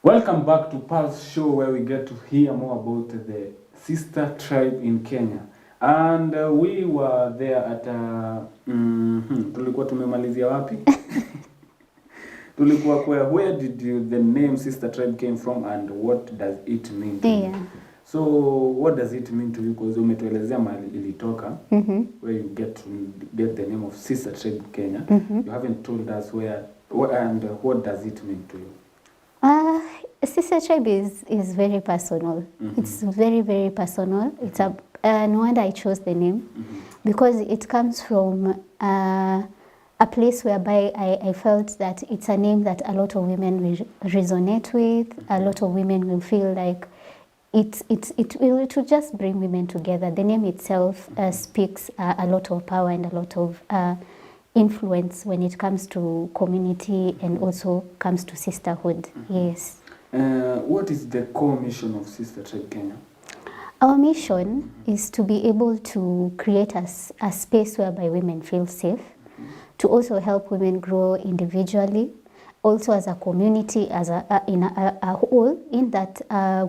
Welcome back to Pulse Show, where we get to hear more about the sister tribe in Kenya. And we were there at tulikuwa tumemalizia wapi? Tulikuwa where did the name sister tribe came from and what does it mean to you? So what does it mean to you? Because umetuelezea mahali ilitoka, where you get the name of sister tribe Kenya. You haven't told us where and what does it mean to you? Sister tribe is very personal. It's very, very personal. It's no wonder I chose the name because it comes from a place whereby I felt that it's a name that a lot of women will resonate with. A lot of women will feel like it will just bring women together. The name itself speaks a lot of power and a lot of influence when it comes to community and also comes to sisterhood. Yes. What is the core mission of Sister Tribe Kenya? Our mission is to be able to create a space whereby women feel safe, to also help women grow individually, also as a community, as a whole, in that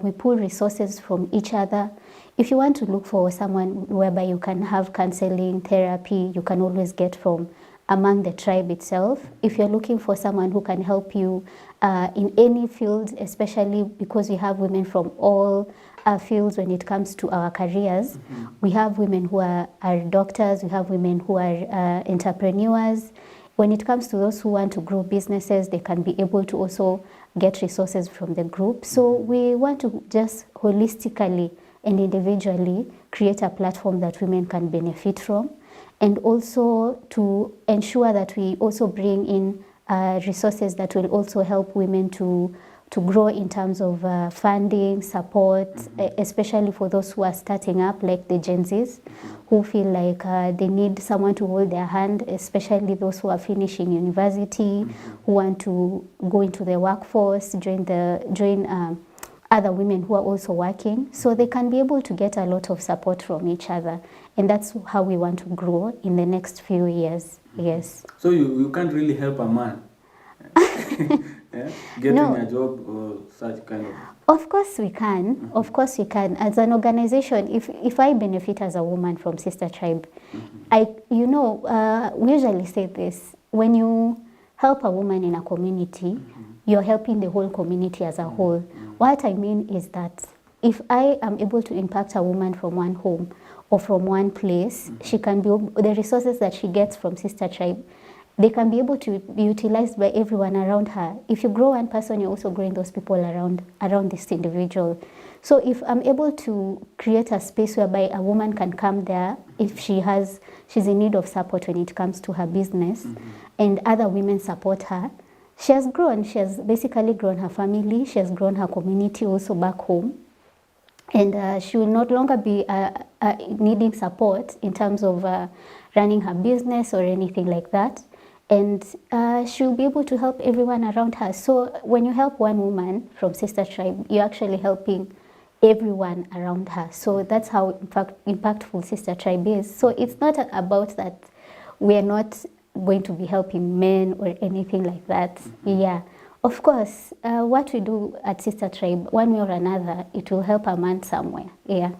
we pull resources from each other. If you want to look for someone whereby you can have counseling, therapy, you can always get from among the tribe itself. If you're looking for someone who can help you in any field, especially because we have women from all fields when it comes to our careers. We have women who are doctors, we have women who are entrepreneurs. When it comes to those who want to grow businesses, they can be able to also get resources from the group. So we want to just holistically and individually create a platform that women can benefit from, and also to ensure that we also bring in resources that will also help women to grow in terms of funding, support, especially for those who are starting up, like the Gen Zs, who feel like they need someone to hold their hand, especially those who are finishing university, who want to go into the workforce, join other women who are also working, so they can be able to get a lot of support from each other. And that's how we want to grow in the next few years. Yes. So you can't really help a man getting a job or such kind of... Of course we can. Of course we can. As an organization, if I benefit as a woman from Sister Tribe, we usually say this, when you help a woman in a community, you're helping the whole community as a whole. What I mean is that if I am able to impact a woman from one home or from one place, she can be, the resources that she gets from Sister Tribe, they can be able to be utilized by everyone around her. If you grow one person, you're also growing those people around this individual. So if I'm able to create a space whereby a woman can come there, if she's in need of support when it comes to her business, and other women support her, she has basically grown her family, she has grown her community also back home. And she will no longer be needing support in terms of running her business or anything like that. And she'll be able to help everyone around her. So when you help one woman from Sister Tribe, you're actually helping everyone around her. So that's how impactful Sister Tribe is. So it's not about that we're not going to be helping men or anything like that. Yeah. Of course, what we do at Sister Tribe, one way or another, it will help a man somewhere. Yeah.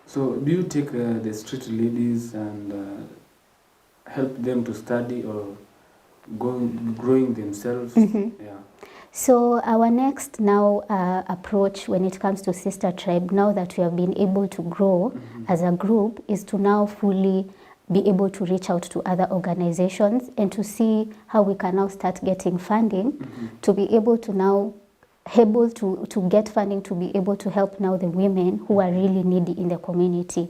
So do you take the street ladies and help them to study or growing themselves? Yeah. So our next now approach when it comes to Sister Tribe, now that we have been able to grow as a group, is to now fully be able to reach out to other organizations and to see how we can now start getting funding to be able to now to get funding to be able to help now the women who are really needy in the community.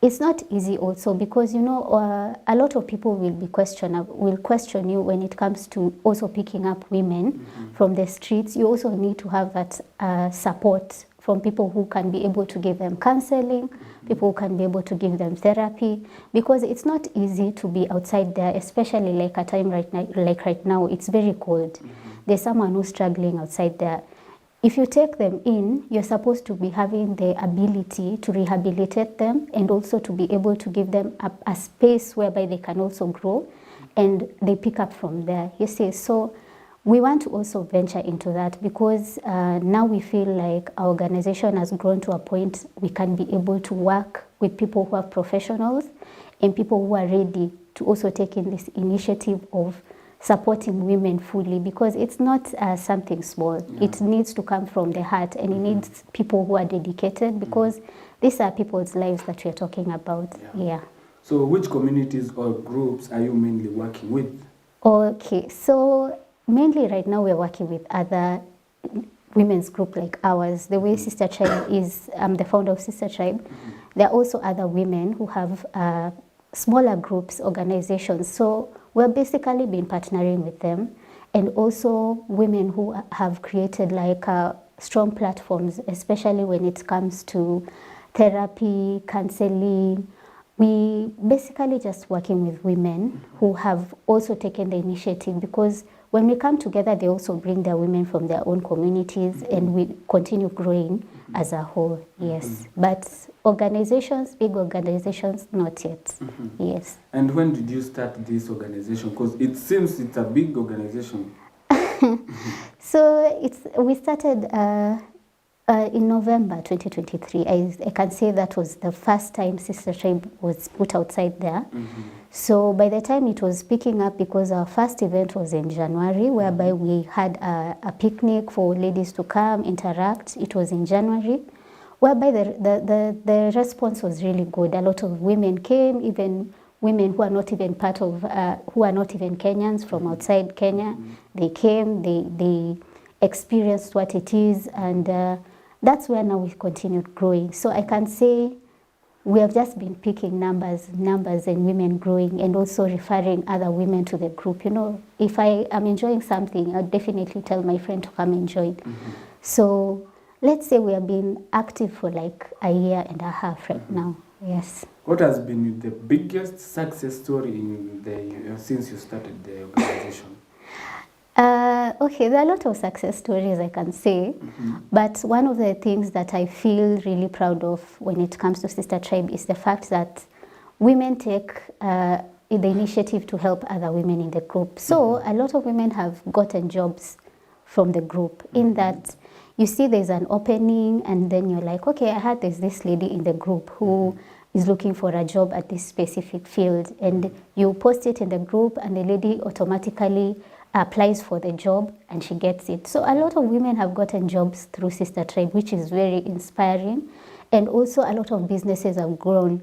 It's not easy also because, a lot of people will question you when it comes to also picking up women from the streets. You also need to have that support from people who can be able to give them counseling, people who can be able to give them therapy, because it's not easy to be outside there, especially like a time right now, it's very cold. There's someone who's struggling outside there. If you take them in, you're supposed to be having the ability to rehabilitate them and also to be able to give them a space whereby they can also grow and they pick up from there. You see, so we want to also venture into that because now we feel like our organization has grown to a point we can be able to work with people who are professionals and people who are ready to also take in this initiative of supporting women fully, because it's not something small. Yeah. It needs to come from the heart, and it needs people who are dedicated, because these are people's lives that we're talking about. Yeah. So which communities or groups are you mainly working with? Okay, so mainly right now we're working with other women's group like ours. The way Sister Tribe is, I'm the founder of Sister Tribe. There are also other women who have smaller groups, organizations. So we're basically been partnering with them, and also women who have created like strong platforms, especially when it comes to therapy, counseling. We basically just working with women who have also taken the initiative, because when we come together, they also bring their women from their own communities, and we continue growing as a whole. Yes, but organizations, big organizations, not yet. Yes. And when did you start this organization? Because it seems it's a big organization. So we started in November 2023. I can say that was the first time Sister Tribe was put outside there. So by the time it was picking up, because our first event was in January, whereby we had a picnic for ladies to come, interact. It was in January, whereby the response was really good. A lot of women came, even women who are not even part of, who are not even Kenyans, from outside Kenya. They came, they experienced what it is, and that's where now we've continued growing. So I can say we have just been picking numbers and women growing, and also referring other women to the group. You know, if I am enjoying something, I'll definitely tell my friend to come enjoy it. So let's say we have been active for like a year and a half right now. Yes. What has been the biggest success story in the since you started the organization? Okay, there are a lot of success stories I can say, but one of the things that I feel really proud of when it comes to Sister Tribe is the fact that women take the initiative to help other women in the group. So a lot of women have gotten jobs from the group, in that you see there's an opening, and then you're like, okay, I heard there's this lady in the group who is looking for a job at this specific field, and you post it in the group, and the lady automatically applies for the job and she gets it. So a lot of women have gotten jobs through Sister Tribe, which is very inspiring. And also a lot of businesses have grown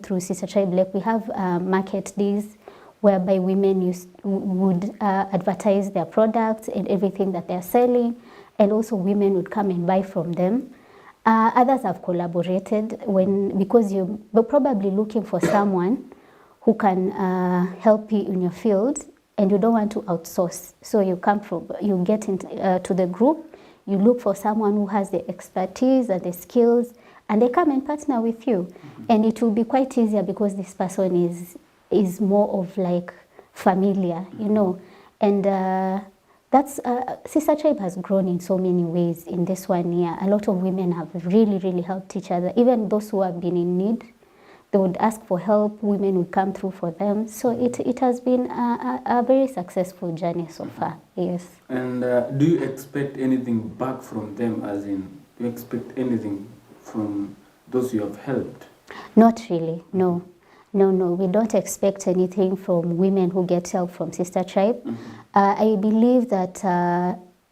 through Sister Tribe. Like we have market days whereby women would advertise their products and everything that they're selling, and also women would come and buy from them. Others have collaborated because you're probably looking for someone who can help you in your field, and you don't want to outsource. So you get into the group, you look for someone who has the expertise and the skills, and they come and partner with you. And it will be quite easier because this person is more of like familiar, you know. And that's Sister Tribe has grown in so many ways in this 1 year. A lot of women have really, really helped each other. Even those who have been in need, they would ask for help, women would come through for them. So it has been a very successful journey so far, yes. And do you expect anything back from them, as in, do you expect anything from those you have helped? Not really, no. No, we don't expect anything from women who get help from Sister Tribe. I believe that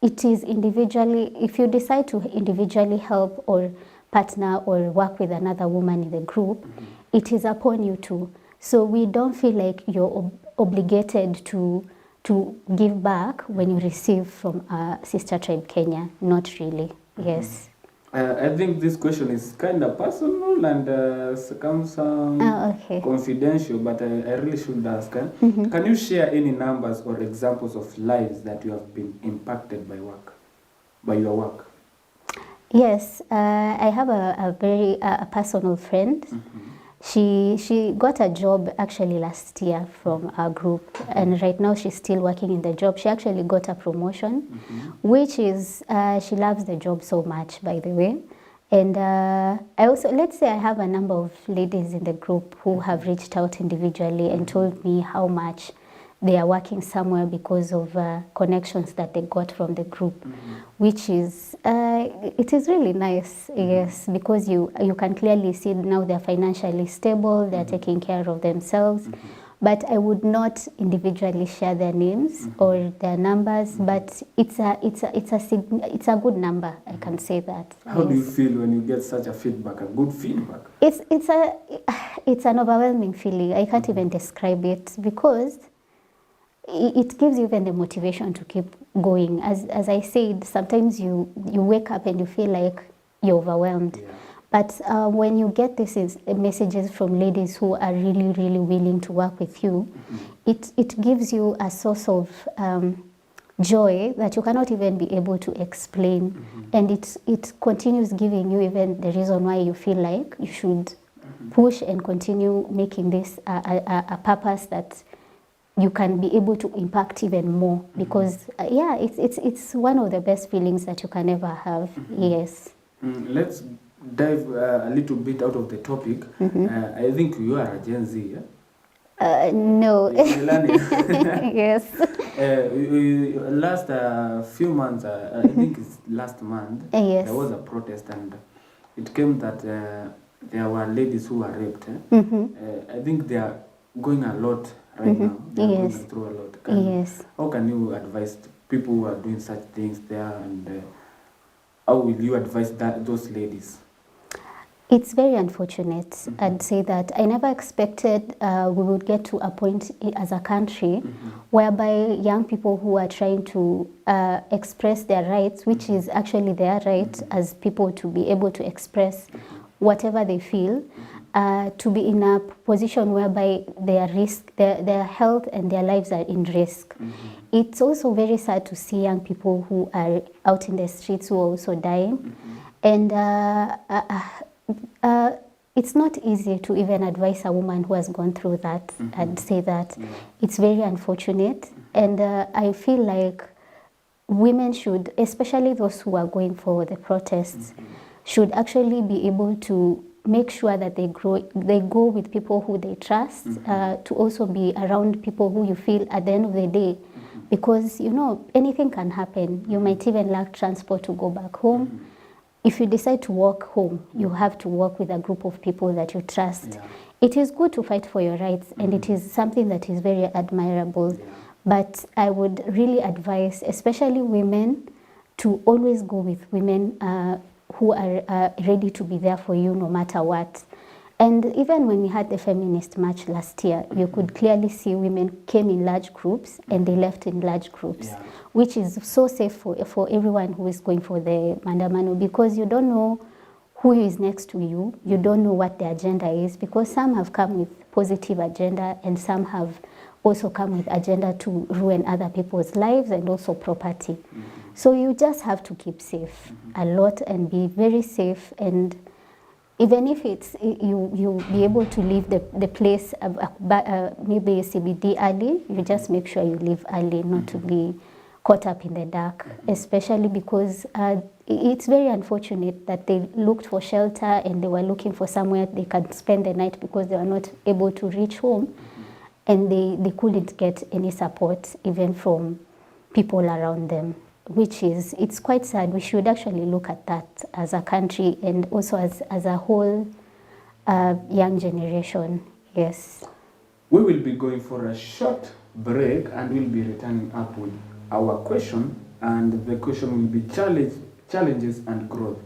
it is individually, if you decide to individually help or partner or work with another woman in the group, it is upon you too. So we don't feel like you're obligated to give back when you receive from Sister Tribe Kenya. Not really, yes. I think this question is kind of personal and comes confidential, but I really should ask. Can you share any numbers or examples of lives that you have been impacted by your work? Yes, I have a very personal friend. She got a job actually last year from our group, and right now she's still working in the job. She actually got a promotion, which is, she loves the job so much, by the way. And I also, let's say I have a number of ladies in the group who have reached out individually and told me how much they are working somewhere because of connections that they got from the group, which is, it is really nice, yes, because you can clearly see now they're financially stable, they're taking care of themselves. But I would not individually share their names or their numbers, but it's a good number, I can say that. How do you feel when you get such a feedback, a good feedback? It's an overwhelming feeling. I can't even describe it, because it gives you even the motivation to keep going. As I said, sometimes you wake up and you feel like you're overwhelmed. Yeah. But when you get these messages from ladies who are really, really willing to work with you, it gives you a source of joy that you cannot even be able to explain. And it continues giving you even the reason why you feel like you should push and continue making this a purpose that you can be able to impact even more. Because, yeah, it's one of the best feelings that you can ever have, yes. Let's dive a little bit out of the topic. I think you are a Gen Z, yeah? No. Yes. Last few months, I think it's last month, Yes. there was a protest, and it came that there were ladies who were raped. I think they are going a lot right now. They are going through a lot. Yes. How can you advise people who are doing such things there, and how will you advise those ladies? It's very unfortunate. I'd say that I never expected we would get to a point as a country whereby young people who are trying to express their rights, which is actually their right as people to be able to express whatever they feel, to be in a position whereby their health and their lives are in risk. It's also very sad to see young people who are out in the streets who are also dying. And it's not easy to even advise a woman who has gone through that. I'd say that it's very unfortunate. And I feel like women should, especially those who are going for the protests, should actually be able to make sure that they go with people who they trust, to also be around people who you feel at the end of the day, because, you know, anything can happen. You might even lack transport to go back home. If you decide to walk home, you have to walk with a group of people that you trust. It is good to fight for your rights, and it is something that is very admirable. But I would really advise, especially women, to always go with women who are ready to be there for you no matter what. And even when we had the feminist march last year, you could clearly see women came in large groups and they left in large groups, which is so safe for everyone who is going for the Maandamano, because you don't know who is next to you, you don't know what the agenda is, because some have come with positive agenda and some have also come with agenda to ruin other people's lives and also property. So you just have to keep safe a lot and be very safe. And even if it's you be able to leave the place maybe CBD early, you just make sure you leave early, not to be caught up in the dark, especially because it's very unfortunate that they looked for shelter and they were looking for somewhere they can spend the night because they were not able to reach home, and they couldn't get any support even from people around them, which is, it's quite sad. We should actually look at that as a country and also as a whole young generation. Yes. We will be going for a short break and we'll be returning up with our question, and the question will be challenges and growth.